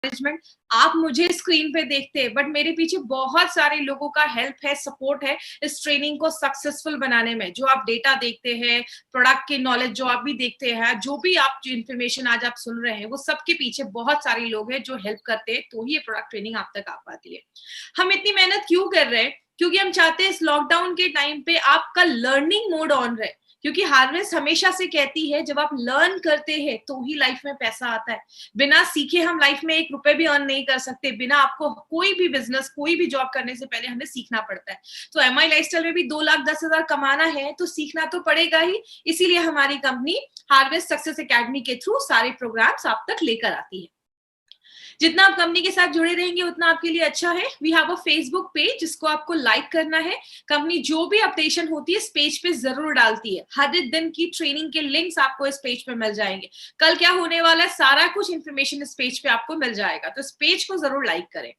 Management. आप मुझे screen पे देखते हैं बट मेरे पीछे बहुत सारे लोगों का हेल्प है, सपोर्ट है इस ट्रेनिंग को सक्सेसफुल बनाने में। जो आप डेटा देखते हैं, प्रोडक्ट की नॉलेज जो आप भी देखते हैं, जो भी आप जो इन्फॉर्मेशन आज आप सुन रहे हैं, वो सबके पीछे बहुत सारे लोग हैं जो हेल्प करते हैं, तो ही ये प्रोडक्ट ट्रेनिंग आप तक आ पाती है। हम इतनी मेहनत क्यों कर रहे हैं? क्योंकि हम चाहते हैं इस लॉकडाउन के टाइम पे आपका लर्निंग मोड ऑन रहे। क्योंकि हार्वेस्ट हमेशा से कहती है जब आप लर्न करते हैं तो ही लाइफ में पैसा आता है। बिना सीखे हम लाइफ में 1 रुपए भी अर्न नहीं कर सकते। बिना आपको कोई भी बिजनेस, कोई भी जॉब करने से पहले हमें सीखना पड़ता है। तो एमआई लाइफस्टाइल में भी 2,10,000 कमाना है तो सीखना तो पड़ेगा ही। इसीलिए हमारी कंपनी हार्वेस्ट सक्सेस एकेडमी के थ्रू सारे प्रोग्राम्स आप तक लेकर आती है। जितना आप कंपनी के साथ जुड़े रहेंगे उतना आपके लिए अच्छा है। We have a Facebook page जिसको आपको लाइक करना है। कंपनी जो भी अपडेशन होती है इस पेज पे जरूर डालती है। हर दिन की ट्रेनिंग के लिंक्स आपको इस पेज पे मिल जाएंगे। कल क्या होने वाला है सारा कुछ इन्फॉर्मेशन इस पेज पे आपको मिल जाएगा, तो इस पेज को जरूर लाइक करें।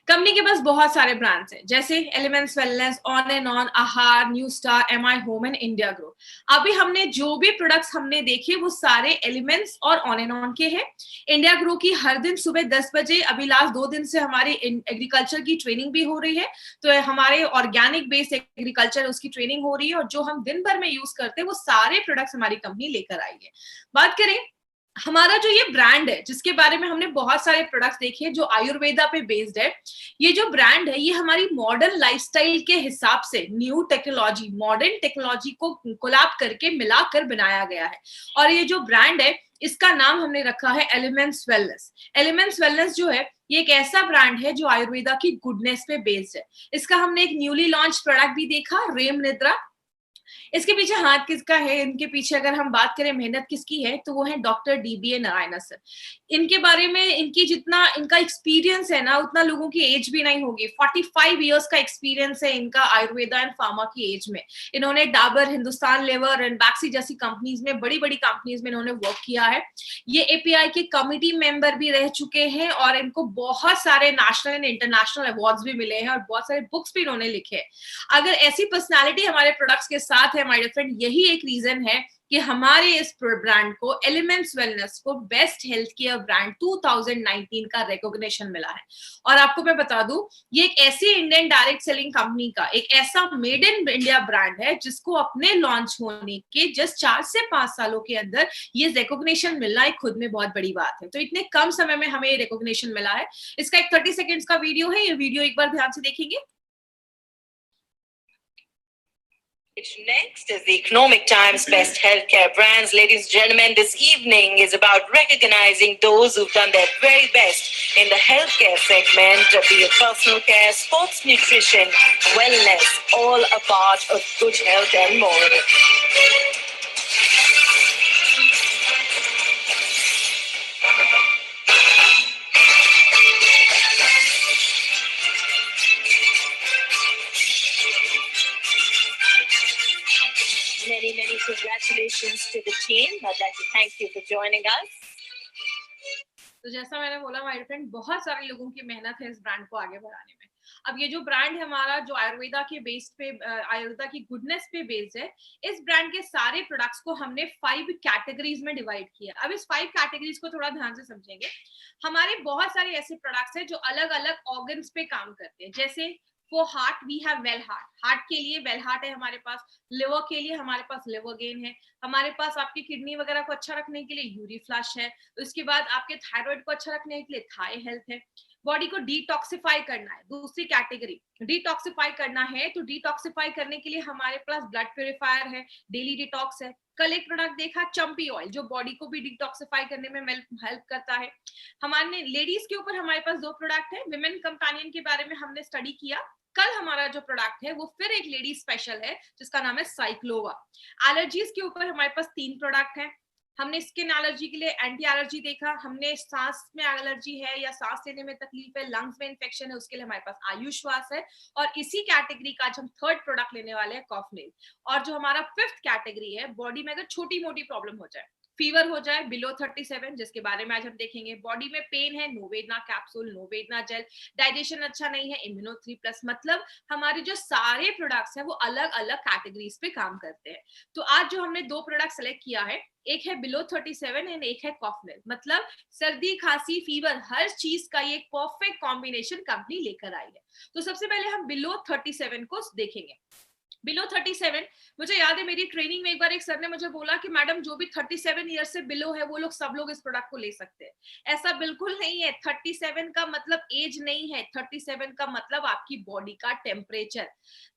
कंपनी के पास बहुत सारे ब्रांड्स हैं जैसे elements wellness, on and on, Aahar, new star, MI home and India grow. अभी हमने जो भी प्रोडक्ट्स हमने देखे वो सारे एलिमेंट्स और ऑन एंड ऑन के हैं। इंडिया ग्रो की हर दिन सुबह 10 बजे अभी लास्ट 2 दिन से हमारी एग्रीकल्चर की ट्रेनिंग भी हो रही है। तो हमारे ऑर्गेनिक बेस्ड एग्रीकल्चर उसकी ट्रेनिंग हो रही है और जो हम दिन भर में यूज करते हैं वो सारे प्रोडक्ट्स हमारी कंपनी लेकर आई है। बात करें हमारा जो ये ब्रांड है जिसके बारे में हमने बहुत सारे प्रोडक्ट्स देखे जो आयुर्वेदा पे बेस्ड है। ये जो ब्रांड है ये हमारी मॉडर्न लाइफस्टाइल के हिसाब से न्यू टेक्नोलॉजी, मॉडर्न टेक्नोलॉजी को कोलैब करके मिलाकर बनाया गया है। और ये जो ब्रांड है इसका नाम हमने रखा है एलिमेंट्स वेलनेस। एलिमेंट्स वेलनेस जो है ये एक ऐसा ब्रांड है जो आयुर्वेदा की गुडनेस पे बेस्ड है। इसका हमने एक न्यूली लॉन्च प्रोडक्ट भी देखा, रेम निद्रा। इसके पीछे हाथ किसका है? इनके पीछे अगर हम बात करें मेहनत किसकी है तो वो है डॉक्टर डीबीए नारायण सर। इनके बारे में इनकी जितना इनका एक्सपीरियंस है ना उतना लोगों की एज भी नहीं होगी। 45 इयर्स का एक्सपीरियंस है इनका आयुर्वेदा एंड फार्मा की एज में। इन्होंने डाबर, हिंदुस्तान लेवर एंड बैक्सी जैसी कंपनीज में, बड़ी बड़ी कंपनीज में इन्होंने वर्क किया है। ये एपीआई के कमिटी मेंबर भी रह चुके हैं और इनको बहुत सारे नेशनल एंड इंटरनेशनल अवार्ड्स भी मिले हैं और बहुत सारे बुक्स भी इन्होंने लिखे हैं। अगर ऐसी पर्सनालिटी हमारे प्रोडक्ट्स के साथ है माय डियर फ्रेंड, यही एक रीजन है कि हमारे इस ब्रांड को एलिमेंट्स वेलनेस को बेस्ट हेल्थ केयर ब्रांड 2019 का रिकॉग्निशन मिला है। और आपको मैं बता दूं ये एक ऐसी इंडियन डायरेक्ट सेलिंग कंपनी का एक ऐसा मेड इन इंडिया ब्रांड है जिसको अपने लॉन्च होने के जस्ट 4 से 5 सालों के अंदर ये रिकॉग्निशन मिलना एक खुद में बहुत बड़ी बात है। तो इतने कम समय में हमें ये रिकॉग्निशन मिला है। इसका एक 30 सेकेंड्स का वीडियो है, ये वीडियो एक बार ध्यान से देखेंगे। Next is the Economic Times Best Healthcare Brands. Ladies and gentlemen, this evening is about recognizing those who've done their very best in the healthcare segment, be it personal care, sports nutrition, wellness, all a part of good health and more. Many congratulations to the team. I'd like to thank you for joining us. तो जैसा मैंने बोला my friend, बहुत सारे लोगों की मेहनत है इस ब्रांड को आगे बढ़ाने में। अब ये जो ब्रांड है हमारा जो आयुर्वेदा के बेस पे, आयुर्वेदा की गुडनेस पे बेस्ड है, इस ब्रांड के सारे प्रोडक्ट्स को हमने 5 कैटेगरीज में डिवाइड किया। अब इस 5 कैटेगरीज को थोड़ा ध्यान से समझेंगे। हमारे बहुत सारे ऐसे प्रोडक्ट्स हैं जो अलग अलग ऑर्गन्स पे काम करते हैं। जैसे for heart we have well heart, heart के लिए वेल हार्ट है हमारे पास। लिवर के लिए हमारे पास लिवर गेन है। हमारे पास आपकी किडनी वगैरह को अच्छा रखने के लिए यूरी फ्लश है। उसके बाद आपके थायराइड को अच्छा रखने के लिए थाई हेल्थ है। बॉडी को डिटॉक्सिफाई करना है, दूसरी कैटेगरी डिटॉक्सिफाई करना है, तो डिटॉक्सिफाई करने के लिए हमारे पास ब्लड प्यूरिफायर है, डेली डिटॉक्स है। कल एक प्रोडक्ट देखा चंपी ऑयल जो बॉडी को भी डिटॉक्सिफाई करने में हेल्प करता है। हमारे लेडीज के ऊपर हमारे पास 2 प्रोडक्ट है। विमेन कंपेनियन के बारे में हमने स्टडी किया। कल हमारा जो प्रोडक्ट है वो फिर एक लेडी स्पेशल है जिसका नाम है साइक्लोवा। एलर्जीज के ऊपर हमारे पास 3 प्रोडक्ट है। हमने स्किन एलर्जी के लिए एंटी एलर्जी देखा। हमने सांस में एलर्जी है या सांस लेने में तकलीफ है, लंग्स में इन्फेक्शन है, उसके लिए हमारे पास आयुश्वास है। और इसी कैटेगरी का आज हम 3rd प्रोडक्ट लेने वाले हैं, कॉफनेल। और जो हमारा 5th कैटेगरी है, बॉडी में अगर छोटी मोटी प्रॉब्लम हो जाए, फीवर हो जाए बिलो 37, जिसके बारे में आज हम देखेंगे, बॉडी में पेन है, नोवेदना कैप्सूल, नोवेदना जेल, डाइजेशन अच्छा नहीं है, इम्यूनो 3+, मतलब हमारे जो सारे प्रोडक्ट्स हैं वो अलग अलग कैटेगरीज पे काम करते हैं। तो आज जो हमने 2 प्रोडक्ट सेलेक्ट किया है, एक है बिलो 37 एंड एक है कॉफनेल, मतलब सर्दी खांसी फीवर हर चीज का ये परफेक्ट कॉम्बिनेशन कंपनी लेकर आई है। तो सबसे पहले हम बिलो 37 को देखेंगे। बिलो 37, मुझे याद है मेरी ट्रेनिंग में एक बार एक सर ने मुझे बोला कि मैडम जो भी 37 ईयर से बिलो है वो लोग सब लोग इस प्रोडक्ट को ले सकते हैं। ऐसा बिल्कुल नहीं है। 37 का मतलब एज नहीं है, 37 का मतलब आपकी बॉडी का टेम्परेचर।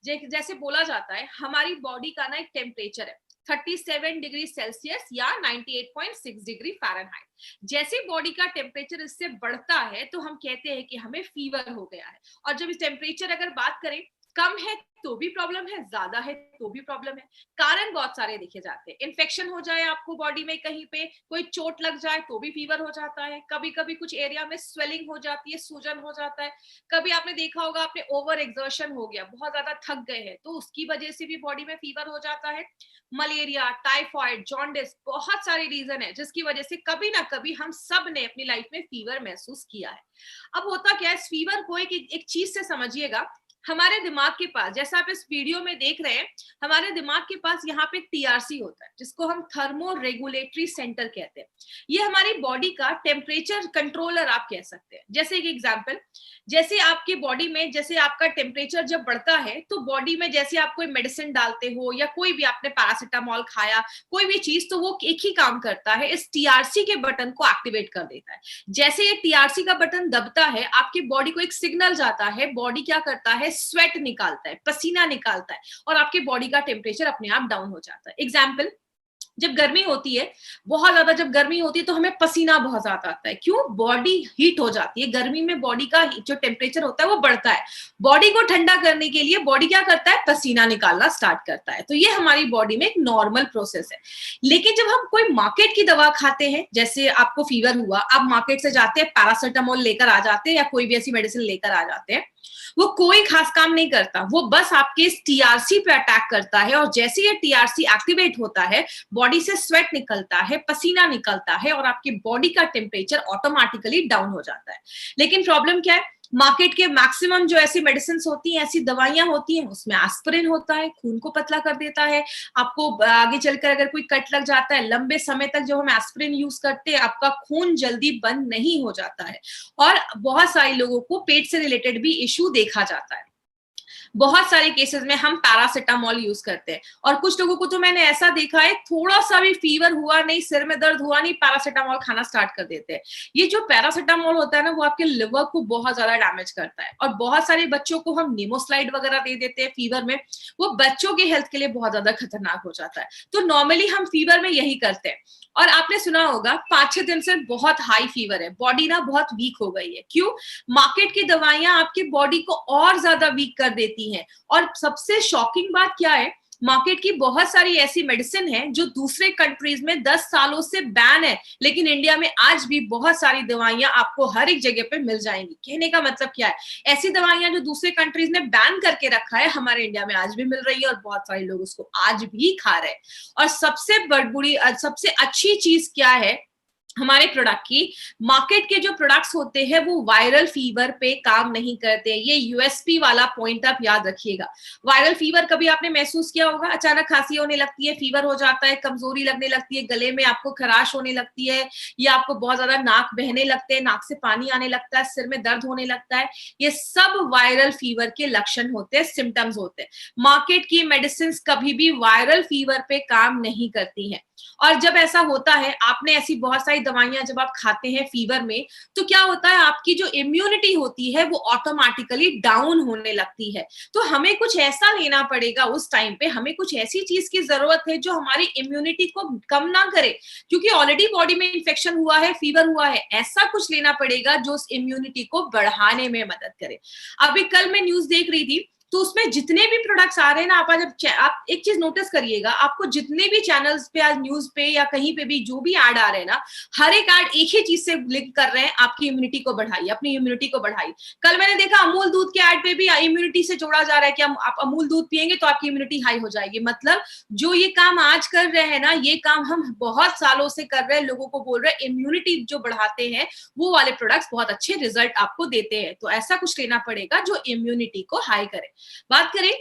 जैसे बोला जाता है हमारी बॉडी का ना एक टेम्परेचर है 37 डिग्री सेल्सियस या 98.6 डिग्री फ़ारेनहाइट। जैसे बॉडी का टेम्परेचर इससे बढ़ता है तो हम कहते हैं कि हमें फीवर हो गया है। और जब इस टेम्परेचर अगर बात करें कम है तो भी प्रॉब्लम है, ज्यादा है तो भी प्रॉब्लम है। कारण बहुत सारे देखे जाते हैं। इन्फेक्शन हो जाए आपको बॉडी में, कहीं पे कोई चोट लग जाए तो भी फीवर हो जाता है। कभी कभी कुछ एरिया में स्वेलिंग हो जाती है, सूजन हो जाता है। कभी आपने देखा होगा आपने ओवर एक्सर्शन हो गया, बहुत ज्यादा थक गए हैं तो उसकी वजह से भी बॉडी में फीवर हो जाता है। मलेरिया, टाइफॉइड, जॉन्डिस, बहुत सारे रीजन है जिसकी वजह से कभी ना कभी हम सब ने अपनी लाइफ में फीवर महसूस किया है। अब होता क्या है, इस फीवर को एक चीज से समझिएगा। हमारे दिमाग के पास, जैसा आप इस वीडियो में देख रहे हैं, हमारे दिमाग के पास यहाँ पे टीआरसी होता है जिसको हम थर्मो रेगुलेटरी सेंटर कहते हैं। ये हमारी बॉडी का टेम्परेचर कंट्रोलर आप कह सकते हैं। जैसे एक एग्जांपल, जैसे आपकी बॉडी में जैसे आपका टेम्परेचर जब बढ़ता है तो बॉडी में जैसे आप कोई मेडिसिन डालते हो या कोई भी आपने पैरासिटामोल खाया कोई भी चीज, तो वो एक ही काम करता है, इस टीआरसी के बटन को एक्टिवेट कर देता है। जैसे ये टीआरसी का बटन दबता है आपकी बॉडी को एक सिग्नल जाता है, बॉडी क्या करता है, स्वेट निकालता है, पसीना निकालता है और आपके बॉडी का टेम्परेचर अपने आप डाउन हो जाता है। एग्जाम्पल, जब गर्मी होती है, बहुत ज्यादा जब गर्मी होती है तो हमें पसीना बहुत ज्यादा आता है। क्यों? बॉडी हीट हो जाती है। गर्मी में बॉडी का जो टेम्परेचर होता है वो बढ़ता है। बॉडी को ठंडा करने के लिए बॉडी क्या करता है, पसीना निकालना स्टार्ट करता है। तो ये हमारी बॉडी में एक नॉर्मल प्रोसेस है। लेकिन जब हम कोई मार्केट की दवा खाते हैं, जैसे आपको फीवर हुआ, आप मार्केट से जाते हैं, पैरासिटामोल लेकर आ जाते हैं या कोई भी ऐसी मेडिसिन लेकर आ जाते हैं, वो कोई खास काम नहीं करता, वो बस आपके इस टीआरसी पे अटैक करता है। और जैसे ये टीआरसी एक्टिवेट होता है, बॉडी से स्वेट निकलता है, पसीना निकलता है और आपकी बॉडी का टेम्परेचर ऑटोमेटिकली डाउन हो जाता है। लेकिन प्रॉब्लम क्या है, मार्केट के मैक्सिमम जो ऐसी मेडिसिन होती हैं, ऐसी दवाइयां होती हैं, उसमें एस्पिरिन होता है, खून को पतला कर देता है। आपको आगे चलकर अगर कोई कट लग जाता है, लंबे समय तक जब हम एस्पिरिन यूज करते हैं, आपका खून जल्दी बंद नहीं हो जाता है और बहुत सारे लोगों को पेट से रिलेटेड भी इश्यू देखा जाता है। बहुत सारे केसेस में हम पैरासिटामोल यूज करते हैं और कुछ लोगों को तो मैंने ऐसा देखा है, थोड़ा सा भी फीवर हुआ नहीं, सिर में दर्द हुआ नहीं, पैरासिटामोल खाना स्टार्ट कर देते हैं। ये जो पैरासिटामोल होता है ना, वो आपके लिवर को बहुत ज्यादा डैमेज करता है। और बहुत सारे बच्चों को हम नेमोस्लाइड वगैरह दे देते हैं फीवर में, वो बच्चों के हेल्थ के लिए बहुत ज्यादा खतरनाक हो जाता है। तो नॉर्मली हम फीवर में यही करते हैं। और आपने सुना होगा 5-6 दिन से बहुत हाई फीवर है, बॉडी ना बहुत वीक हो गई है। क्यों? मार्केट की दवाइयां आपकी बॉडी को और ज्यादा वीक कर देती हैं। और सबसे शॉकिंग बात क्या है, मार्केट की बहुत सारी ऐसी मेडिसिन है जो दूसरे कंट्रीज में 10 सालों से बैन है, लेकिन इंडिया में आज भी बहुत सारी दवाइयां आपको हर एक जगह पे मिल जाएंगी। कहने का मतलब क्या है, ऐसी दवाइयां जो दूसरे कंट्रीज ने बैन करके रखा है, हमारे इंडिया में आज भी मिल रही है और बहुत सारे लोग उसको आज भी खा रहे हैं। और सबसे अच्छी चीज क्या है हमारे प्रोडक्ट की, मार्केट के जो प्रोडक्ट्स होते हैं वो वायरल फीवर पे काम नहीं करते। ये यूएसपी वाला पॉइंट आप याद रखिएगा। वायरल फीवर कभी आपने महसूस किया होगा, अचानक खांसी होने लगती है, फीवर हो जाता है, कमजोरी लगने लगती है, गले में आपको खराश होने लगती है या आपको बहुत ज्यादा नाक बहने लगते हैं, नाक से पानी आने लगता है, सिर में दर्द होने लगता है। ये सब वायरल फीवर के लक्षण होते हैं, सिम्टम्स होते हैं। मार्केट की मेडिसिन कभी भी वायरल फीवर पे काम नहीं करती है। और जब ऐसा होता है, आपने ऐसी बहुत सारी दवाइयां जब आप खाते हैं फीवर में, तो क्या होता है, आपकी जो इम्यूनिटी होती है वो ऑटोमेटिकली डाउन होने लगती है। तो हमें कुछ ऐसा लेना पड़ेगा उस टाइम पे, हमें कुछ ऐसी चीज की जरूरत है जो हमारी इम्यूनिटी को कम ना करे, क्योंकि ऑलरेडी बॉडी में इन्फेक्शन हुआ है, फीवर हुआ है। ऐसा कुछ लेना पड़ेगा जो उस इम्यूनिटी को बढ़ाने में मदद करे। अभी कल मैं न्यूज देख रही थी, तो उसमें जितने भी प्रोडक्ट्स आ रहे हैं ना, आप एक चीज नोटिस करिएगा, आपको जितने भी चैनल्स पे, आज न्यूज पे या कहीं पे भी जो भी ऐड आ रहे हैं ना, हर एक ऐड एक ही चीज से लिंक कर रहे हैं, आपकी इम्यूनिटी को बढ़ाइए, अपनी इम्यूनिटी को बढ़ाइए। कल मैंने देखा अमूल दूध के ऐड पे भी इम्यूनिटी से जोड़ा जा रहा है कि आप अमूल दूध पियेंगे तो आपकी इम्यूनिटी हाई हो जाएगी। मतलब जो ये काम आज कर रहे हैं ना, ये काम हम बहुत सालों से कर रहे हैं, लोगों को बोल रहे हैं इम्यूनिटी जो बढ़ाते हैं वो वाले प्रोडक्ट्स बहुत अच्छे रिजल्ट आपको देते हैं। तो ऐसा कुछ लेना पड़ेगा जो इम्यूनिटी को हाई करे। बात करें,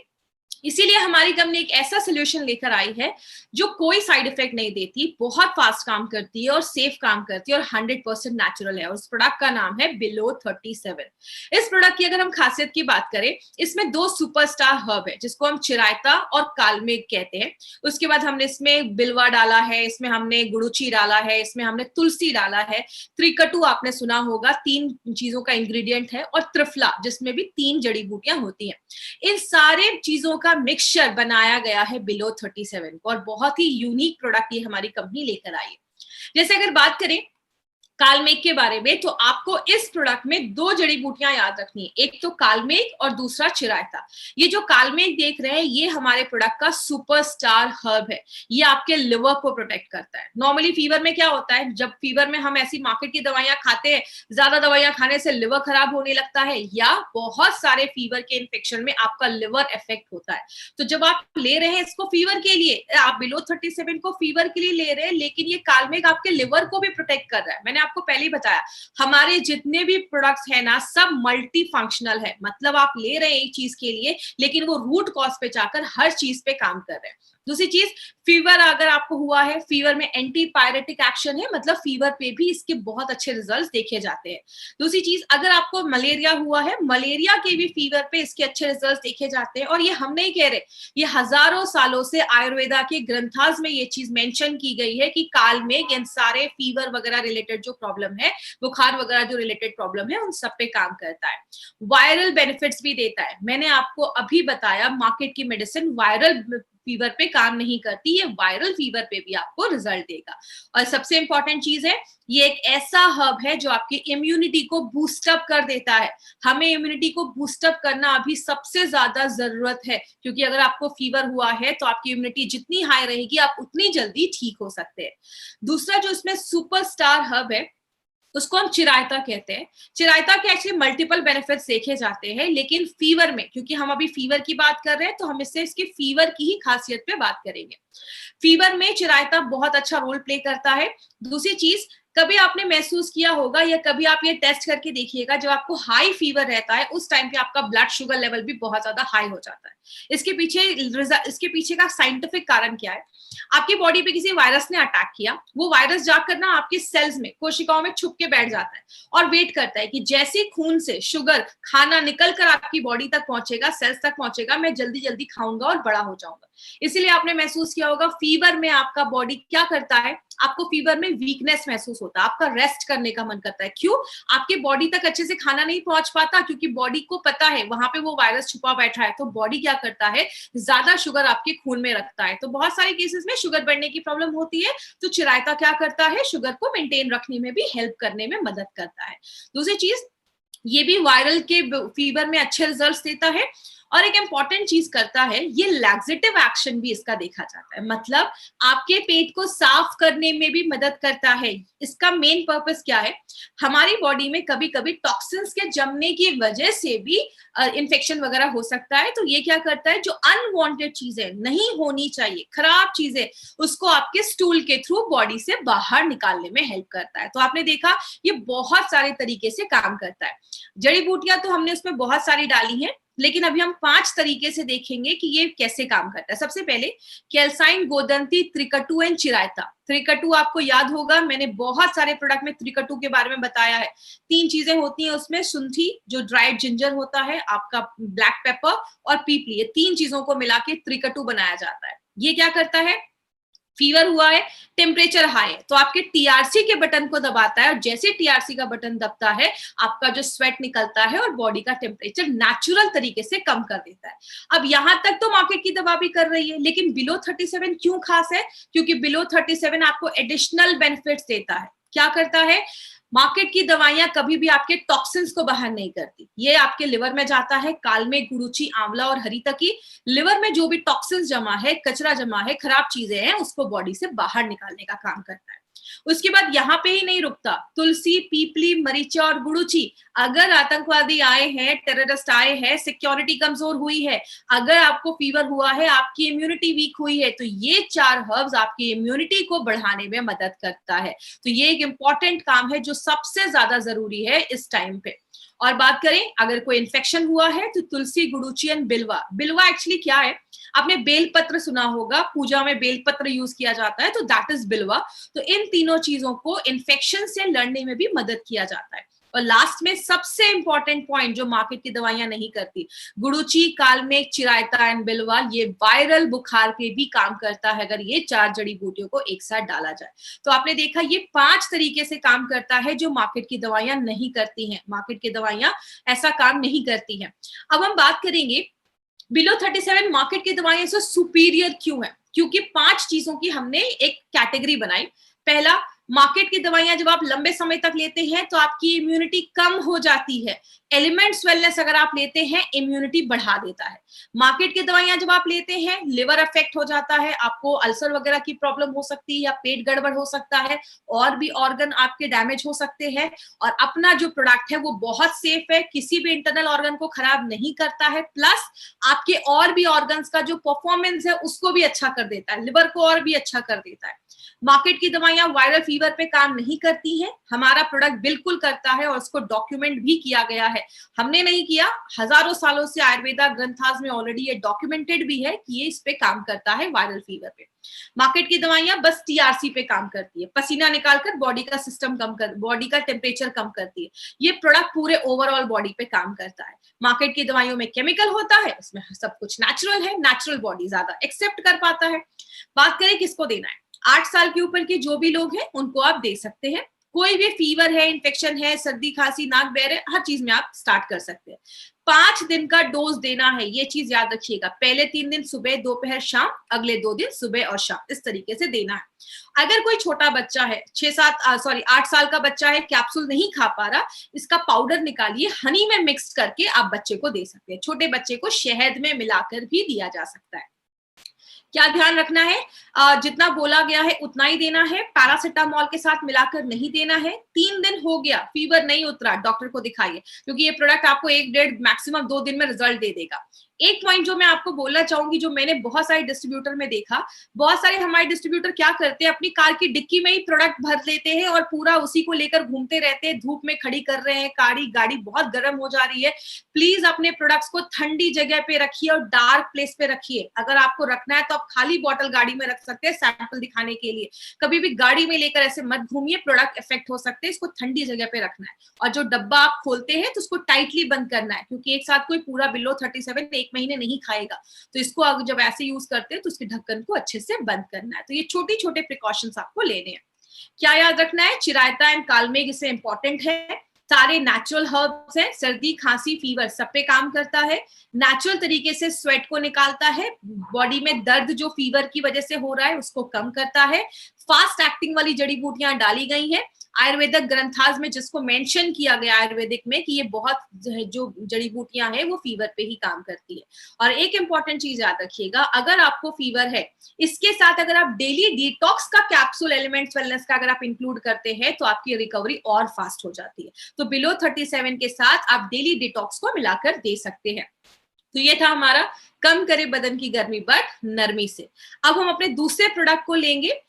इसीलिए हमारी कंपनी एक ऐसा सोल्यूशन लेकर आई है जो कोई साइड इफेक्ट नहीं देती, बहुत फास्ट काम करती है और सेफ काम करती है और 100% नेचुरल है। और इस प्रोडक्ट का नाम है बिलो 37। इस प्रोडक्ट की अगर हम खासियत की बात करें, इसमें 2 सुपरस्टार हर्ब है जिसको हम चिरायता और कालमेघ कहते हैं। उसके बाद हमने इसमें बिलवा डाला है, इसमें हमने गुड़ुची डाला है, इसमें हमने तुलसी डाला है, त्रिकटु आपने सुना होगा, 3 चीजों का इंग्रेडिएंट है, और त्रिफला जिसमें भी 3 जड़ी बूटियां होती हैं। इन सारे चीजों का मिक्सचर बनाया गया है बिलो 37 और बहुत ही यूनिक प्रोडक्ट ये हमारी कंपनी लेकर आई है। जैसे अगर बात करें कालमेघ के बारे में, तो आपको इस प्रोडक्ट में 2 जड़ी बूटियां याद रखनी है, एक तो कालमेघ और दूसरा चिरायता। ये जो कालमेघ देख रहे हैं ये हमारे प्रोडक्ट का सुपरस्टार हर्ब है, ये आपके लिवर को प्रोटेक्ट करता है। नॉर्मली फीवर में क्या होता है, जब फीवर में हम ऐसी मार्केट की दवाइयां खाते हैं, ज्यादा दवाइयां खाने से लिवर खराब होने लगता है, या बहुत सारे फीवर के इन्फेक्शन में आपका लिवर इफेक्ट होता है। तो जब आप ले रहे हैं इसको फीवर के लिए, आप बिलो 37 को फीवर के लिए ले रहे हैं, लेकिन ये कालमेघ आपके लिवर को भी प्रोटेक्ट कर रहा है। मैंने आपको पहले ही बताया, हमारे जितने भी प्रोडक्ट्स है ना, सब मल्टी फंक्शनल है। मतलब आप ले रहे हैं एक चीज के लिए, लेकिन वो रूट कॉज पे जाकर हर चीज पे काम कर रहे हैं। दूसरी चीज, फीवर अगर आपको हुआ है, फीवर में एंटी पायरेटिक एक्शन है, मतलब फीवर पे भी इसके बहुत अच्छे रिजल्ट्स देखे जाते हैं। दूसरी चीज, अगर आपको मलेरिया हुआ है, मलेरिया के भी फीवर पे इसके अच्छे रिजल्ट्स देखे जाते हैं। और ये हम नहीं कह रहे, ये हजारों सालों से आयुर्वेदा के ग्रंथास में ये चीज मेंशन की गई है कि कालमेघ इन सारे फीवर वगैरह रिलेटेड जो प्रॉब्लम है, बुखार वगैरह जो रिलेटेड प्रॉब्लम है, उन सब पे काम करता है। वायरल बेनिफिट्स भी देता है। मैंने आपको अभी बताया, मार्केट की मेडिसिन वायरल फीवर पे काम नहीं करती, ये वायरल फीवर पे भी आपको रिजल्ट देगा। और सबसे इंपॉर्टेंट चीज है, ये एक ऐसा हर्ब है जो आपकी इम्यूनिटी को बूस्टअप कर देता है। हमें इम्यूनिटी को बूस्टअप करना अभी सबसे ज्यादा जरूरत है, क्योंकि अगर आपको फीवर हुआ है तो आपकी इम्यूनिटी जितनी हाई रहेगी, आप उतनी जल्दी ठीक हो सकते हैं। दूसरा जो इसमें सुपरस्टार हर्ब है उसको हम चिरायता कहते हैं। चिरायता के एक्चुअली मल्टीपल बेनिफिट्स देखे जाते हैं, लेकिन फीवर में, क्योंकि हम अभी फीवर की बात कर रहे हैं, तो हम इससे इसके फीवर की ही खासियत पे बात करेंगे। फीवर में चिरायता बहुत अच्छा रोल प्ले करता है। दूसरी चीज, कभी आपने महसूस किया होगा या कभी आप ये टेस्ट करके देखिएगा, जब आपको हाई फीवर रहता है उस टाइम पे आपका ब्लड शुगर लेवल भी बहुत ज्यादा हाई हो जाता है। इसके पीछे का साइंटिफिक कारण क्या है? आपकी बॉडी पे किसी वायरस ने अटैक किया, वो वायरस जाकर ना आपके सेल्स में, कोशिकाओं में छुप के बैठ जाता है और वेट करता है कि जैसे खून से शुगर, खाना निकल कर आपकी बॉडी तक पहुंचेगा, सेल्स तक पहुंचेगा, मैं जल्दी जल्दी खाऊंगा और बड़ा हो जाऊंगा। इसीलिए आपने महसूस किया होगा, फीवर में आपका बॉडी क्या करता है, आपको फीवर में वीकनेस महसूस होता है, आपका रेस्ट करने का मन करता है। क्यों? आपके बॉडी तक अच्छे से खाना नहीं पहुंच पाता, क्योंकि बॉडी को पता है वहां पे वो वायरस छुपा बैठा है। तो बॉडी क्या करता है, ज्यादा शुगर आपके खून में रखता है। तो बहुत सारे केसेस में शुगर बढ़ने की प्रॉब्लम होती है, तो चिरायता क्या करता है, शुगर को मेंटेन रखने में भी हेल्प करने में मदद करता है। दूसरी चीज, ये भी वायरल के फीवर में अच्छे रिजल्ट्स देता है। और एक इंपॉर्टेंट चीज करता है, ये लैक्सेटिव एक्शन भी इसका देखा जाता है, मतलब आपके पेट को साफ करने में भी मदद करता है। इसका मेन पर्पस क्या है, हमारी बॉडी में कभी कभी टॉक्सिन्स के जमने की वजह से भी इन्फेक्शन वगैरह हो सकता है। तो ये क्या करता है, जो अनवांटेड चीजें नहीं होनी चाहिए, खराब चीजें, उसको आपके स्टूल के थ्रू बॉडी से बाहर निकालने में हेल्प करता है। तो आपने देखा, ये बहुत सारे तरीके से काम करता है। जड़ी बूटियां तो हमने उसमें बहुत सारी डाली हैं, लेकिन अभी हम 5 तरीके से देखेंगे कि ये कैसे काम करता है। सबसे पहले कैल्साइन, गोदंती, त्रिकटु एंड चिरायता। त्रिकटु आपको याद होगा, मैंने बहुत सारे प्रोडक्ट में त्रिकटु के बारे में बताया है। 3 चीजें होती हैं उसमें, शुंठी जो ड्राइड जिंजर होता है, आपका ब्लैक पेपर और पीपली, ये 3 चीजों को मिला के त्रिकटु बनाया जाता है। ये क्या करता है, फीवर हुआ है, टेम्परेचर हाई है, तो आपके टीआरसी के बटन को दबाता है, और जैसे टीआरसी का बटन दबता है, आपका जो स्वेट निकलता है और बॉडी का टेम्परेचर नेचुरल तरीके से कम कर देता है। अब यहां तक तो मार्केट की दवा भी कर रही है, लेकिन बिलो 37 क्यों खास है? क्योंकि बिलो 37 आपको एडिशनल बेनिफिट्स देता है। क्या करता है, मार्केट की दवाइयां कभी भी आपके टॉक्सिन्स को बाहर नहीं करती, ये आपके लिवर में जाता है। कालमेघ, गुरुची, आंवला और हरितकी लिवर में जो भी टॉक्सिन्स जमा है, कचरा जमा है, खराब चीजें हैं, उसको बॉडी से बाहर निकालने का काम करता है। उसके बाद यहाँ पे ही नहीं रुकता, तुलसी, पीपली, मरीचा और गुड़ुची। अगर आतंकवादी आए हैं, टेररिस्ट आए हैं, सिक्योरिटी कमजोर हुई है, अगर आपको फीवर हुआ है, आपकी इम्यूनिटी वीक हुई है, तो ये 4 हर्ब्स आपकी इम्यूनिटी को बढ़ाने में मदद करता है। तो ये एक इंपॉर्टेंट काम है जो सबसे ज्यादा जरूरी है इस टाइम पे। और बात करें अगर कोई इन्फेक्शन हुआ है तो तुलसी, गुड़ुची एंड बिल्वा। बिल्वा एक्चुअली क्या है, आपने बेलपत्र सुना होगा, पूजा में बेलपत्र यूज किया जाता है, तो दैट इज बिल्वा। तो इन तीनों चीजों को इन्फेक्शन से लड़ने में भी मदद किया जाता है। और लास्ट में सबसे इंपॉर्टेंट पॉइंट जो मार्केट की दवाइयां नहीं करती, गुड़ुची, कालमेघ, चिरायता एंड बिल्वा, ये वायरल बुखार पे भी काम करता है अगर ये 4 जड़ी बूटियों को एक साथ डाला जाए। तो आपने देखा ये 5 तरीके से काम करता है जो मार्केट की दवाइयां नहीं करती हैं। मार्केट की दवाइयां ऐसा काम नहीं करती हैं। अब हम बात करेंगे बिलो 37 मार्केट की दवाइयां से सुपीरियर क्यों है, क्योंकि 5 चीजों की हमने एक कैटेगरी बनाई। पहला, मार्केट की दवाइयां जब आप लंबे समय तक लेते हैं तो आपकी इम्यूनिटी कम हो जाती है। एलिमेंट्स वेलनेस अगर आप लेते हैं, इम्यूनिटी बढ़ा देता है। मार्केट की दवाइयां जब आप लेते हैं, लिवर अफेक्ट हो जाता है, आपको अल्सर वगैरह की प्रॉब्लम हो सकती है या पेट गड़बड़ हो सकता है, और भी ऑर्गन आपके डैमेज हो सकते हैं। और अपना जो प्रोडक्ट है वो बहुत सेफ है, किसी भी इंटरनल ऑर्गन को खराब नहीं करता है, प्लस आपके और भी ऑर्गन्स का जो परफॉर्मेंस है उसको भी अच्छा कर देता है, लिवर को और भी अच्छा कर देता है। मार्केट की दवाइयां वायरल फीवर पे काम नहीं करती हैं, हमारा प्रोडक्ट बिल्कुल करता है और उसको डॉक्यूमेंट भी किया गया है। हमने नहीं किया, हजारों सालों से आयुर्वेदा ग्रंथास में ऑलरेडी ये डॉक्यूमेंटेड भी है कि ये इस पे काम करता है वायरल फीवर पे। मार्केट की दवाइयां बस टीआरसी पे काम करती है, पसीना निकालकर बॉडी का सिस्टम कम कर, बॉडी का टेम्परेचर कम करती है। ये प्रोडक्ट पूरे ओवरऑल बॉडी पे काम करता है। मार्केट की दवाइयों में केमिकल होता है, इसमें सब कुछ नेचुरल है, नेचुरल बॉडी ज्यादा एक्सेप्ट कर पाता है। बात करें किसको देना है, 8 साल के ऊपर के जो भी लोग हैं उनको आप दे सकते हैं। कोई भी फीवर है, इन्फेक्शन है, सर्दी खांसी, नाक बह रहे, हर चीज में आप स्टार्ट कर सकते हैं। 5 दिन का डोज देना है, ये चीज याद रखिएगा। पहले 3 दिन सुबह, दोपहर, शाम, अगले 2 दिन सुबह और शाम, इस तरीके से देना है। अगर कोई छोटा बच्चा है, 8 साल का बच्चा है, कैप्सूल नहीं खा पा रहा, इसका पाउडर निकालिए, हनी में मिक्स करके आप बच्चे को दे सकते हैं। छोटे बच्चे को शहद में मिलाकर भी दिया जा सकता है। क्या ध्यान रखना है, जितना बोला गया है उतना ही देना है, पैरासिटामोल के साथ मिलाकर नहीं देना है। 3 दिन हो गया, फीवर नहीं उतरा, डॉक्टर को दिखाइए, क्योंकि ये प्रोडक्ट आपको 1-1.5 मैक्सिमम 2 दिन में रिजल्ट दे देगा। एक पॉइंट जो मैं आपको बोलना चाहूंगी, जो मैंने बहुत सारे डिस्ट्रीब्यूटर में देखा, बहुत सारे हमारे डिस्ट्रीब्यूटर क्या करते हैं, अपनी कार की डिक्की में ही प्रोडक्ट भर लेते हैं और पूरा उसी को लेकर घूमते रहते हैं, धूप में खड़ी कर रहे हैं, गाड़ी बहुत गर्म हो जा रही है। प्लीज अपने प्रोडक्ट्स को ठंडी जगह पे रखिए और डार्क प्लेस पे रखिए। अगर आपको रखना है तो आप खाली बॉटल गाड़ी में रख सकते हैं सैंपल दिखाने के लिए। कभी भी गाड़ी में लेकर ऐसे मत घूमिए, प्रोडक्ट इफेक्ट हो सकते हैं, इसको ठंडी जगह पे रखना है। और जो डब्बा आप खोलते हैं तो उसको टाइटली बंद करना है, क्योंकि एक साथ कोई पूरा बिलो 37 1 महीने नहीं खाएगा। तो इसको अगर जब ऐसे यूज करते हैं तो उसके ढक्कन को अच्छे से बंद करना है। तो ये छोटे छोटे प्रिकॉशंस आपको लेने हैं। क्या याद रखना है, चिरायता एंड कालमेघ इससे इंपॉर्टेंट है। सारे नेचुरल हर्ब्स हैं, सर्दी खांसी फीवर सब पे काम करता है। नेचुरल तरीके से स्वेट को निकालता है, बॉडी में दर्द जो फीवर की वजह से हो रहा है उसको कम करता है। फास्ट एक्टिंग वाली जड़ी बूटियां डाली गई हैं आयुर्वेदिक ग्रंथास में, जिसको मेंशन किया गया आयुर्वेदिक में कि ये बहुत जो जड़ी बूटियां हैं वो फीवर पे ही काम करती है। और एक इंपॉर्टेंट चीज याद रखिएगा, अगर आपको फीवर है, इसके साथ अगर आप डेली डिटॉक्स का कैप्सूल एलिमेंट्स वेलनेस का अगर आप इंक्लूड करते हैं तो आपकी रिकवरी और फास्ट हो जाती है। तो बिलो 37 के साथ आप डेली डिटॉक्स को मिलाकर दे सकते हैं। तो ये था हमारा कम करे बदन की गर्मी बट नरमी से। अब हम अपने दूसरे प्रोडक्ट को लेंगे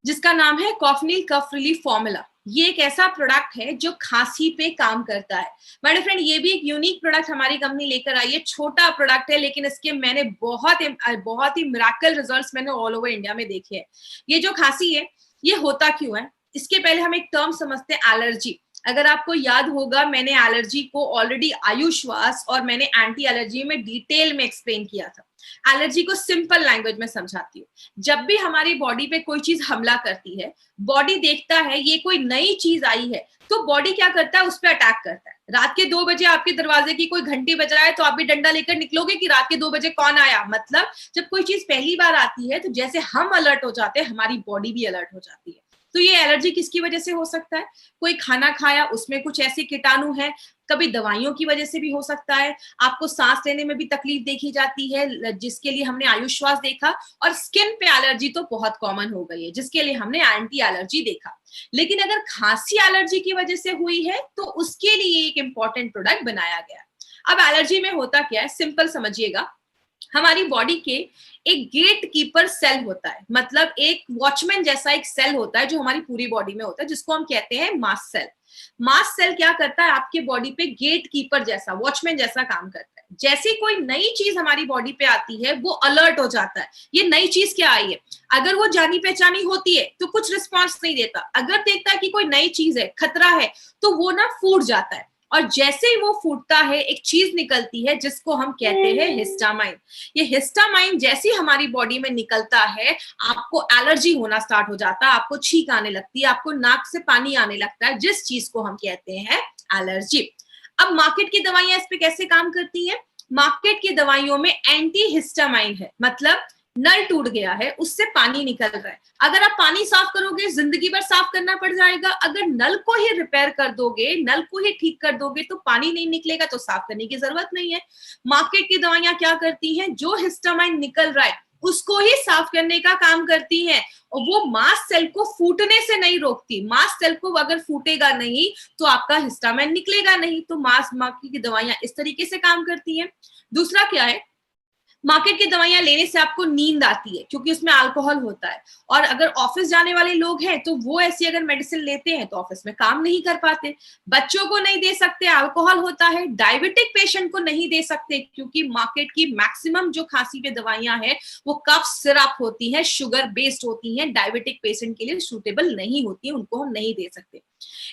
जिसका नाम है कॉफनील कफ रिलीफ फॉर्मूला। ये एक ऐसा प्रोडक्ट है जो खांसी पे काम करता है। मेरे फ्रेंड, ये भी एक यूनिक प्रोडक्ट हमारी कंपनी लेकर आई है। छोटा प्रोडक्ट है लेकिन इसके मैंने बहुत ही मिरेकल रिजल्ट्स मैंने ऑल ओवर इंडिया में देखे हैं। ये जो खांसी है ये होता क्यों है, इसके पहले हम एक टर्म समझते हैं, एलर्जी। अगर आपको याद होगा, मैंने एलर्जी को ऑलरेडी आयुश्वास और मैंने एंटी एलर्जी में डिटेल में एक्सप्लेन किया था। एलर्जी को सिंपल लैंग्वेज में समझाती हूँ। जब भी हमारी बॉडी पे कोई चीज हमला करती है, बॉडी देखता है ये कोई नई चीज आई है, तो बॉडी क्या करता है, उस पर अटैक करता है। रात के 2 बजे आपके दरवाजे की कोई घंटी बजाए तो आप भी डंडा लेकर निकलोगे कि रात के 2 बजे कौन आया। मतलब जब कोई चीज पहली बार आती है तो जैसे हम अलर्ट हो जाते हैं, हमारी बॉडी भी अलर्ट हो जाती है। तो ये एलर्जी किसकी वजह से हो सकता है? कोई खाना खाया, उसमें कुछ ऐसे कीटाणु हैं, कभी दवाइयों की वजह से भी हो सकता है, आपको सांस लेने में भी तकलीफ देखी जाती है, जिसके लिए हमने आयुश्वास देखा, और स्किन पे एलर्जी तो बहुत कॉमन हो गई है, जिसके लिए हमने एंटी एलर्जी देखा। लेकिन अगर खांसी एलर्जी की वजह से हुई है, तो उसके लिए एक इंपॉर्टेंट प्रोडक्ट बनाया गया। अब एलर्जी में होता क्या है, सिंपल समझिएगा, हमारी बॉडी के एक गेट कीपर सेल होता है, मतलब एक वॉचमैन जैसा एक सेल होता है जो हमारी पूरी बॉडी में होता है, जिसको हम कहते हैं मास्ट सेल। मास्ट सेल क्या करता है, आपके बॉडी पे गेट कीपर जैसा, वॉचमैन जैसा काम करता है। जैसे कोई नई चीज हमारी बॉडी पे आती है, वो अलर्ट हो जाता है, ये नई चीज क्या आई है। अगर वो जानी पहचानी होती है तो कुछ रिस्पॉन्स नहीं देता, अगर देखता है कि कोई नई चीज है, खतरा है, तो वो ना फूट जाता है, और जैसे ही वो फूटता है एक चीज निकलती है जिसको हम कहते हैं हिस्टामाइन। ये हिस्टामाइन जैसे हमारी बॉडी में निकलता है, आपको एलर्जी होना स्टार्ट हो जाता है, आपको छींक आने लगती है, आपको नाक से पानी आने लगता है, जिस चीज को हम कहते हैं एलर्जी। अब मार्केट की दवाइयां इस पे कैसे काम करती हैं? मार्केट की दवाइयों में एंटी हिस्टामाइन है, मतलब नल टूट गया है, उससे पानी निकल रहा है। अगर आप पानी साफ करोगे, जिंदगी भर साफ करना पड़ जाएगा। अगर नल को ही रिपेयर कर दोगे, नल को ही ठीक कर दोगे, तो पानी नहीं निकलेगा, तो साफ करने की जरूरत नहीं है। मार्केट की दवाइयां क्या करती हैं, जो हिस्टामाइन निकल रहा है उसको ही साफ करने का काम करती हैं, और वो मास्ट सेल को फूटने से नहीं रोकती। मास्ट सेल को अगर फूटेगा नहीं तो आपका हिस्टामाइन निकलेगा नहीं। तो मार्केट की दवाइयां इस तरीके से काम करती हैं। दूसरा क्या है, मार्केट की दवाइयां लेने से आपको नींद आती है, क्योंकि उसमें अल्कोहल होता है, और अगर ऑफिस जाने वाले लोग हैं तो वो ऐसी अगर मेडिसिन लेते हैं तो ऑफिस में काम नहीं कर पाते। बच्चों को नहीं दे सकते, अल्कोहल होता है। डायबिटिक पेशेंट को नहीं दे सकते, क्योंकि मार्केट की मैक्सिमम जो खांसी पे दवाइयां हैं वो कफ सिरप होती है, शुगर बेस्ड होती हैं, डायबिटिक पेशेंट के लिए सूटेबल नहीं होती है, उनको हम नहीं दे सकते।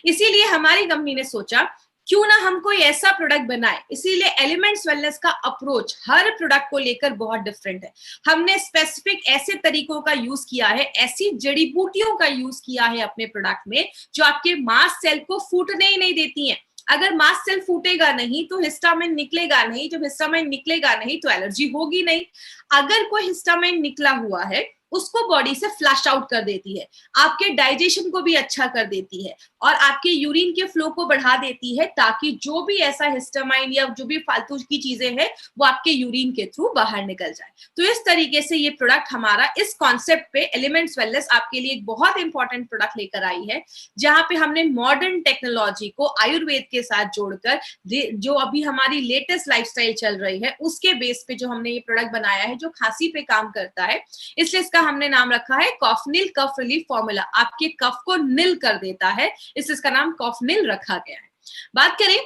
इसीलिए हमारी कंपनी ने सोचा क्यों ना हम कोई ऐसा प्रोडक्ट बनाए। इसीलिए एलिमेंट्स वेलनेस का अप्रोच हर प्रोडक्ट को लेकर बहुत डिफरेंट है। हमने स्पेसिफिक ऐसे तरीकों का यूज किया है, ऐसी जड़ी बूटियों का यूज किया है अपने प्रोडक्ट में, जो आपके मास्ट सेल को फूटने ही नहीं देती हैं। अगर मास्ट सेल फूटेगा नहीं तो हिस्टामाइन निकलेगा नहीं, जब हिस्टामाइन निकलेगा नहीं तो एलर्जी होगी नहीं। अगर कोई हिस्टामाइन निकला हुआ है, उसको बॉडी से फ्लश आउट कर देती है, आपके डाइजेशन को भी अच्छा कर देती है, और आपके यूरिन के फ्लो को बढ़ा देती है, ताकि जो भी ऐसा हिस्टामाइन या जो भी फालतू की चीजें हैं वो आपके यूरिन के थ्रू बाहर निकल जाए। तो इस तरीके से ये प्रोडक्ट हमारा इस कॉन्सेप्ट पे एलिमेंट्स वेलनेस आपके लिए एक बहुत इंपॉर्टेंट प्रोडक्ट लेकर आई है, जहां पे हमने मॉडर्न टेक्नोलॉजी को आयुर्वेद के साथ जोड़कर, जो अभी हमारी लेटेस्ट लाइफस्टाइल चल रही है उसके बेस पे जो हमने ये प्रोडक्ट बनाया है, जो खांसी पे काम करता है। इसलिए इसका हमने नाम रखा है कॉफनिल कफ रिलीफ फॉर्मूला। आपके कफ को निल कर देता है, इसलिए इसका नाम कॉफनिल रखा गया है। बात करें,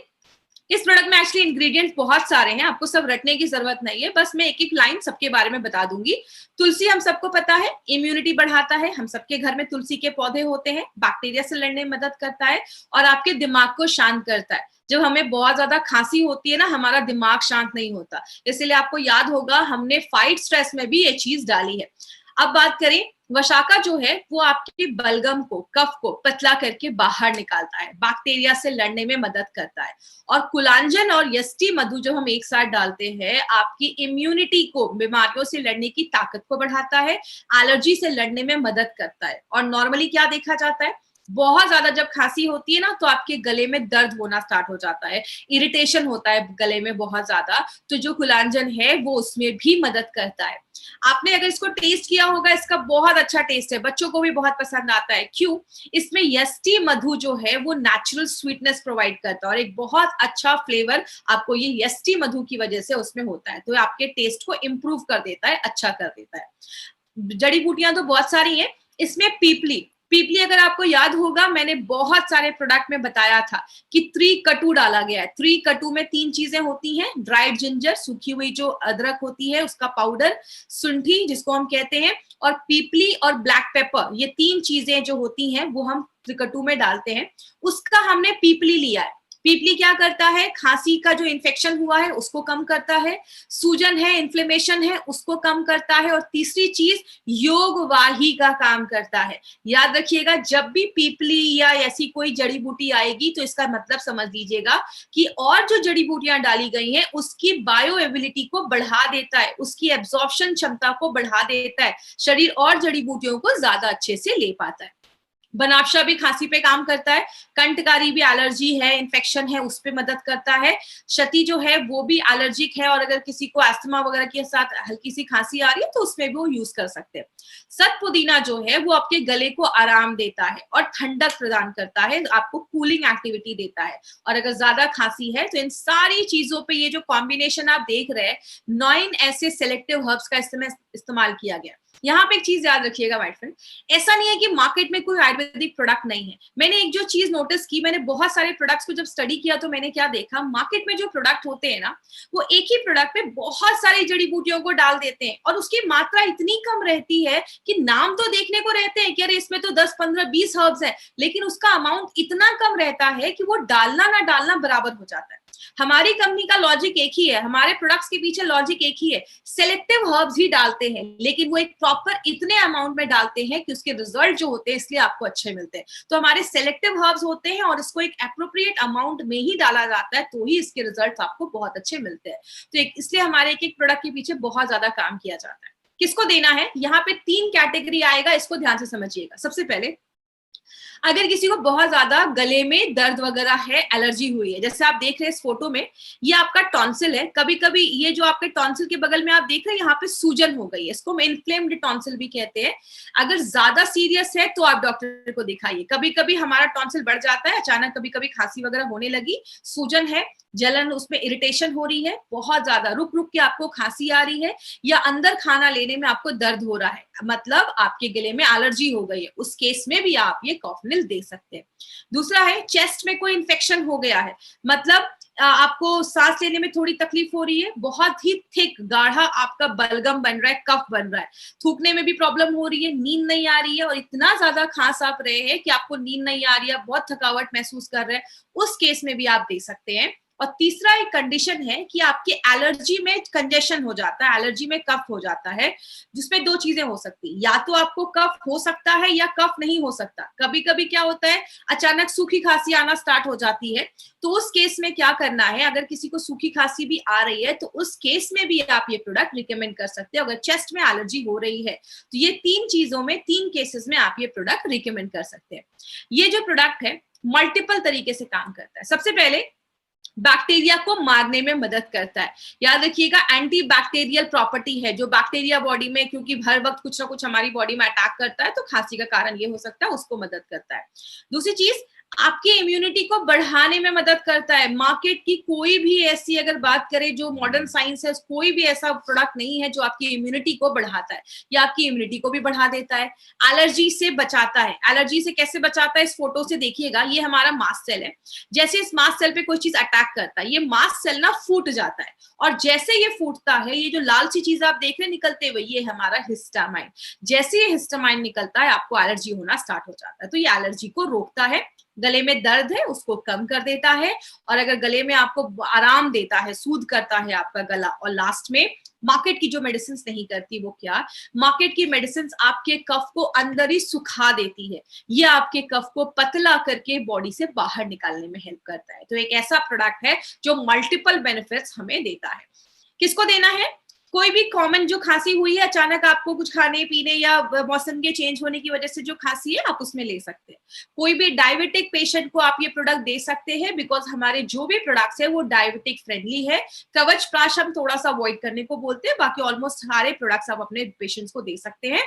इस प्रोडक्ट में एक्चुअली इंग्रेडिएंट्स बहुत सारे हैं, आपको सब रटने की जरूरत नहीं है, बस मैं एक एक लाइन सबके बारे में बता दूंगी। तुलसी हम सबको पता है इम्यूनिटी बढ़ाता है, हम सबके घर में तुलसी के पौधे होते हैं, बैक्टीरिया से लड़ने में मदद करता है, और आपके दिमाग को शांत करता है। जब हमें बहुत ज्यादा खांसी होती है ना, हमारा दिमाग शांत नहीं होता, इसलिए आपको याद होगा हमने फाइट स्ट्रेस में भी ये चीज डाली है। अब बात करें, वशाका जो है वो आपके बलगम को, कफ को पतला करके बाहर निकालता है, बैक्टीरिया से लड़ने में मदद करता है। और कुलांजन और यष्टि मधु जो हम एक साथ डालते हैं, आपकी इम्यूनिटी को, बीमारियों से लड़ने की ताकत को बढ़ाता है, एलर्जी से लड़ने में मदद करता है। और नॉर्मली क्या देखा जाता है, बहुत ज्यादा जब खांसी होती है ना, तो आपके गले में दर्द होना स्टार्ट हो जाता है, इरिटेशन होता है गले में बहुत ज्यादा, तो जो कुलांजन है वो उसमें भी मदद करता है। आपने अगर इसको टेस्ट किया होगा, इसका बहुत अच्छा टेस्ट है, बच्चों को भी बहुत पसंद आता है। क्यों? इसमें यष्टि मधु जो है वो नेचुरल स्वीटनेस प्रोवाइड करता है, और एक बहुत अच्छा फ्लेवर आपको ये यष्टि मधु की वजह से उसमें होता है, तो आपके टेस्ट को इम्प्रूव कर देता है, अच्छा कर देता है। जड़ी बूटियां तो बहुत सारी हैं, इसमें पीपली अगर आपको याद होगा, मैंने बहुत सारे प्रोडक्ट में बताया था कि 3 कटू डाला गया है। 3 कटू में 3 चीजें होती हैं, ड्राइड जिंजर, सूखी हुई जो अदरक होती है उसका पाउडर, सुंठी जिसको हम कहते हैं, और पीपली और ब्लैक पेपर, ये 3 चीजें जो होती हैं वो हम त्रिकटू में डालते हैं। उसका हमने पीपली लिया है। पीपली क्या करता है, खांसी का जो इन्फेक्शन हुआ है उसको कम करता है, सूजन है, इन्फ्लेमेशन है, उसको कम करता है, और तीसरी चीज योगवाही का काम करता है। याद रखिएगा, जब भी पीपली या ऐसी कोई जड़ी बूटी आएगी तो इसका मतलब समझ लीजिएगा कि और जो जड़ी बूटियां डाली गई हैं उसकी बायो एबिलिटी को बढ़ा देता है, उसकी एब्जॉर्प्शन क्षमता को बढ़ा देता है, शरीर और जड़ी बूटियों को ज्यादा अच्छे से ले पाता है। बनावशा भी खांसी पे काम करता है, कंठकारी भी एलर्जी है, इन्फेक्शन है, उस पे मदद करता है, शती जो है वो भी एलर्जिक है और अगर किसी को अस्थमा वगैरह के साथ हल्की सी खांसी आ रही है तो उसमें भी वो यूज कर सकते हैं। सतपुदीना जो है वो आपके गले को आराम देता है और ठंडक प्रदान करता है, आपको कूलिंग एक्टिविटी देता है। और अगर ज्यादा खांसी है तो इन सारी चीजों पे ये जो कॉम्बिनेशन आप देख रहे हैं, 9 ऐसे सेलेक्टिव हर्ब्स का इस्तेमाल किया गया। यहाँ पे एक चीज याद रखिएगा माय फ्रेंड, ऐसा नहीं है कि मार्केट में कोई आयुर्वेदिक प्रोडक्ट नहीं है। मैंने एक जो चीज नोटिस की, मैंने बहुत सारे प्रोडक्ट्स को जब स्टडी किया तो मैंने क्या देखा, मार्केट में जो प्रोडक्ट होते हैं ना, वो एक ही प्रोडक्ट में बहुत सारी जड़ी बूटियों को डाल देते हैं और उसकी मात्रा इतनी कम रहती है कि नाम तो देखने को रहते हैं कि अरे इसमें तो 10, 15, 20 हर्ब्स है, लेकिन उसका अमाउंट इतना कम रहता है कि वो डालना ना डालना बराबर हो जाता है। हमारी कंपनी का लॉजिक एक ही है, हमारे प्रोडक्ट्स के पीछे लॉजिक एक ही है, सिलेक्टिव हर्ब्स ही डालते हैं, लेकिन वो एक प्रॉपर इतने अमाउंट में डालते हैं कि उसके रिजल्ट जो होते हैं इसलिए आपको अच्छे मिलते हैं। तो हमारे सिलेक्टिव हर्ब्स होते हैं और इसको एक एप्रोप्रिएट अमाउंट में ही डाला जाता है, तो ही इसके रिजल्ट आपको बहुत अच्छे मिलते हैं। तो इसलिए हमारे एक एक प्रोडक्ट के पीछे बहुत ज्यादा काम किया जाता है। किसको देना है, यहाँ पे 3 कैटेगरी आएगा, इसको ध्यान से समझिएगा। सबसे पहले, अगर किसी को बहुत ज्यादा गले में दर्द वगैरह है, एलर्जी हुई है, जैसे आप देख रहे हैं इस फोटो में, ये आपका टॉन्सिल है। कभी कभी ये जो आपके टॉन्सिल के बगल में आप देख रहे हैं, यहाँ पे सूजन हो गई है, इसको इन्फ्लेम्ड टॉन्सिल भी कहते हैं। अगर ज्यादा सीरियस है तो आप डॉक्टर को दिखाइए। कभी कभी हमारा टॉन्सिल बढ़ जाता है अचानक, कभी कभी खांसी वगैरह होने लगी, सूजन है, जलन, उसमें इरिटेशन हो रही है, बहुत ज्यादा रुक रुक के आपको खांसी आ रही है, या अंदर खाना लेने में आपको दर्द हो रहा है, मतलब आपके गले में एलर्जी हो गई है, उस केस में भी आप ये कॉफनिल दे सकते हैं। दूसरा है, चेस्ट में कोई इन्फेक्शन हो गया है, मतलब आपको सांस लेने में थोड़ी तकलीफ हो रही है, बहुत ही थिक गाढ़ा आपका बलगम बन रहा है, कफ बन रहा है, थूकने में भी प्रॉब्लम हो रही है, नींद नहीं आ रही है और इतना ज्यादा खांस आप रहे हैं कि आपको नींद नहीं आ रही है, बहुत थकावट महसूस कर रहे हैं, उस केस में भी आप दे सकते हैं। और तीसरा एक कंडीशन है कि आपकी एलर्जी में कंजेशन हो जाता है, एलर्जी में कफ हो जाता है, जिसमें 2 चीजें हो सकती है, या तो आपको कफ हो सकता है या कफ नहीं हो सकता। कभी कभी क्या होता है, अचानक सूखी खांसी आना स्टार्ट हो जाती है, तो उस केस में क्या करना है, अगर किसी को सूखी खांसी भी आ रही है तो उस केस में भी आप ये प्रोडक्ट रिकमेंड कर सकते हैं। अगर चेस्ट में एलर्जी हो रही है तो ये 3 चीजों में, 3 केसेस में आप ये प्रोडक्ट रिकमेंड कर सकते हैं। ये जो प्रोडक्ट है मल्टीपल तरीके से काम करता है। सबसे पहले, बैक्टीरिया को मारने में मदद करता है। याद रखिएगा, एंटी बैक्टीरियल प्रॉपर्टी है, जो बैक्टीरिया बॉडी में, क्योंकि हर वक्त कुछ ना कुछ हमारी बॉडी में अटैक करता है, तो खांसी का कारण ये हो सकता है, उसको मदद करता है। दूसरी चीज, आपकी इम्यूनिटी को बढ़ाने में मदद करता है। मार्केट की कोई भी ऐसी अगर बात करें जो मॉडर्न साइंस है, कोई भी ऐसा प्रोडक्ट नहीं है जो आपकी इम्यूनिटी को बढ़ाता है, या आपकी इम्यूनिटी को भी बढ़ा देता है। एलर्जी से बचाता है। एलर्जी से कैसे बचाता है, इस फोटो से देखिएगा, ये हमारा मास्ट सेल है, जैसे इस मास्ट सेल पे कोई चीज अटैक करता है, ये मास्ट सेल ना फूट जाता है, और जैसे ये फूटता है, ये जो लाल सी चीज आप देख रहे हैं निकलते हुए, ये हमारा हिस्टामाइन। जैसे ये हिस्टामाइन निकलता है, आपको एलर्जी होना स्टार्ट हो जाता है। तो ये एलर्जी को रोकता है, गले में दर्द है उसको कम कर देता है, और अगर गले में आपको आराम देता है, सूद करता है आपका गला। और लास्ट में, मार्केट की जो मेडिसिन नहीं करती, वो क्या, मार्केट की मेडिसिन आपके कफ को अंदर ही सुखा देती है, ये आपके कफ को पतला करके बॉडी से बाहर निकालने में हेल्प करता है। तो एक ऐसा प्रोडक्ट है जो मल्टीपल बेनिफिट्स हमें देता है। किसको देना है, कोई भी कॉमन जो खांसी हुई है, अचानक आपको कुछ खाने पीने या मौसम के चेंज होने की वजह से जो खांसी है, आप उसमें ले सकते हैं। कोई भी डायबिटिक पेशेंट को आप ये प्रोडक्ट दे सकते हैं, बिकॉज हमारे जो भी प्रोडक्ट्स है वो डायबिटिक फ्रेंडली है। कवच प्राश हम थोड़ा सा अवॉइड करने को बोलते हैं, बाकी ऑलमोस्ट सारे प्रोडक्ट्स आप अपने पेशेंट्स को दे सकते हैं।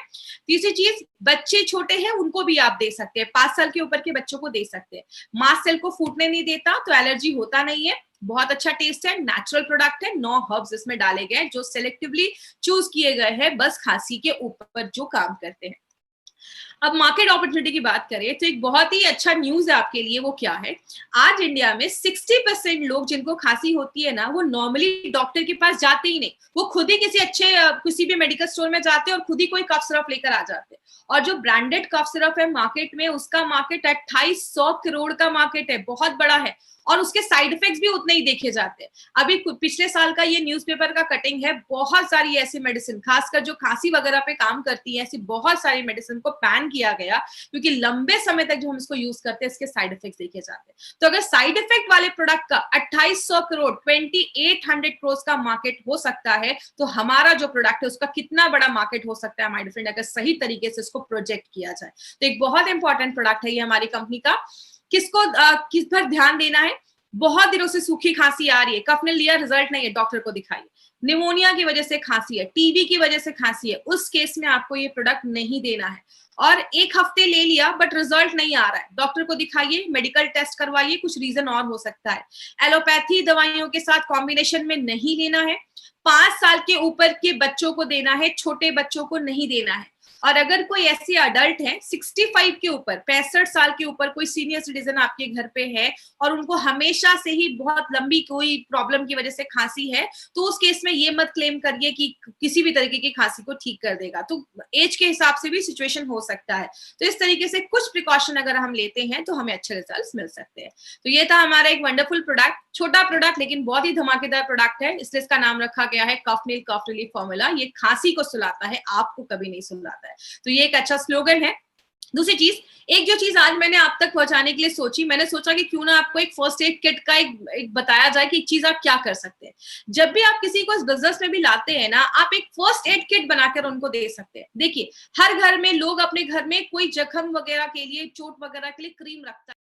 तीसरी चीज, बच्चे छोटे हैं उनको भी आप दे सकते हैं, 5 साल के ऊपर के बच्चों को दे सकते हैं। मास्ट सेल को फूटने नहीं देता, तो एलर्जी होता नहीं है, बहुत अच्छा टेस्ट है, नेचुरल प्रोडक्ट है, 9 हर्ब्स इसमें डाले गए जो सिलेक्टिवली चूज किए गए हैं, बस खांसी के ऊपर जो काम करते हैं। अब मार्केट अपॉर्चुनिटी की बात करें तो एक बहुत ही अच्छा न्यूज है आपके लिए, वो क्या है, आज इंडिया में 60% लोग जिनको खांसी होती है ना, वो नॉर्मली डॉक्टर के पास जाते ही नहीं, वो खुद ही किसी भी मेडिकल स्टोर में जाते हैं और खुद ही कोई कफ सिरप लेकर आ जाते हैं। और जो ब्रांडेड कफ सिरप है मार्केट में, उसका मार्केट 2800 करोड़ का मार्केट है, बहुत बड़ा है, और उसके साइड इफेक्ट्स भी उतने ही देखे जाते हैं। अभी पिछले साल का ये न्यूज़पेपर का कटिंग है, बहुत सारी ऐसी मेडिसिन, खासकर जो खांसी वगैरह पे काम करती है, ऐसी बहुत सारी मेडिसिन को बैन किया गया, क्योंकि लंबे समय तक जो हम इसको यूज करते हैं इसके साइड इफेक्ट्स देखे जाते हैं। तो अगर साइड इफेक्ट वाले प्रोडक्ट का 2800 करोड़ 2800 करोड़ का मार्केट हो सकता है, तो हमारा जो प्रोडक्ट है उसका कितना बड़ा मार्केट हो सकता है माय डियर फ्रेंड, अगर सही तरीके से इसको प्रोजेक्ट किया जाए। तो एक बहुत इंपॉर्टेंट प्रोडक्ट है ये हमारी कंपनी का। किसको किस पर ध्यान देना है? बहुत दिनों से सूखी खांसी आ रही है, कफ ने लिया, रिजल्ट नहीं है, डॉक्टर को दिखाइए। निमोनिया की वजह से खांसी है, टीबी की वजह से खांसी है, उस केस में आपको ये प्रोडक्ट नहीं देना है। और एक हफ्ते ले लिया बट रिजल्ट नहीं आ रहा है, डॉक्टर को दिखाइए, मेडिकल टेस्ट करवाइए, कुछ रीजन और हो सकता है। एलोपैथी दवाइयों के साथ कॉम्बिनेशन में नहीं लेना है। 5 साल के ऊपर के बच्चों को देना है, छोटे बच्चों को नहीं देना है। और अगर कोई ऐसे अडल्ट है 65 के ऊपर, 65 साल के ऊपर कोई सीनियर सिटीजन आपके घर पे है और उनको हमेशा से ही बहुत लंबी कोई प्रॉब्लम की वजह से खांसी है, तो उस केस में ये मत क्लेम करिए कि किसी भी तरीके की खांसी को ठीक कर देगा। तो एज के हिसाब से भी सिचुएशन हो सकता है। तो इस तरीके से कुछ प्रिकॉशन अगर हम लेते हैं तो हमें अच्छे रिजल्ट मिल सकते हैं। तो ये था हमारा एक वंडरफुल प्रोडक्ट, छोटा प्रोडक्ट लेकिन बहुत ही धमाकेदार प्रोडक्ट है, इसलिए इसका नाम रखा गया है कफनील कफ रिलीफ फॉर्मूला। ये खांसी को सुलाता है, आपको कभी नहीं सुलाता है। तो ये एक अच्छा स्लोगन है। दूसरी चीज, एक जो चीज आज मैंने आप तक पहुंचाने के लिए सोची, मैंने सोचा कि क्यों ना आपको एक फर्स्ट एड किट का एक बताया जाए कि एक चीज आप क्या कर सकते हैं। जब भी आप किसी को इस बिजनेस में भी लाते हैं ना, आप एक फर्स्ट एड किट बनाकर उनको दे सकते हैं। देखिए, हर घर में लोग अपने घर में कोई जख्म वगैरह के लिए, चोट वगैरह के लिए क्रीम रखता है।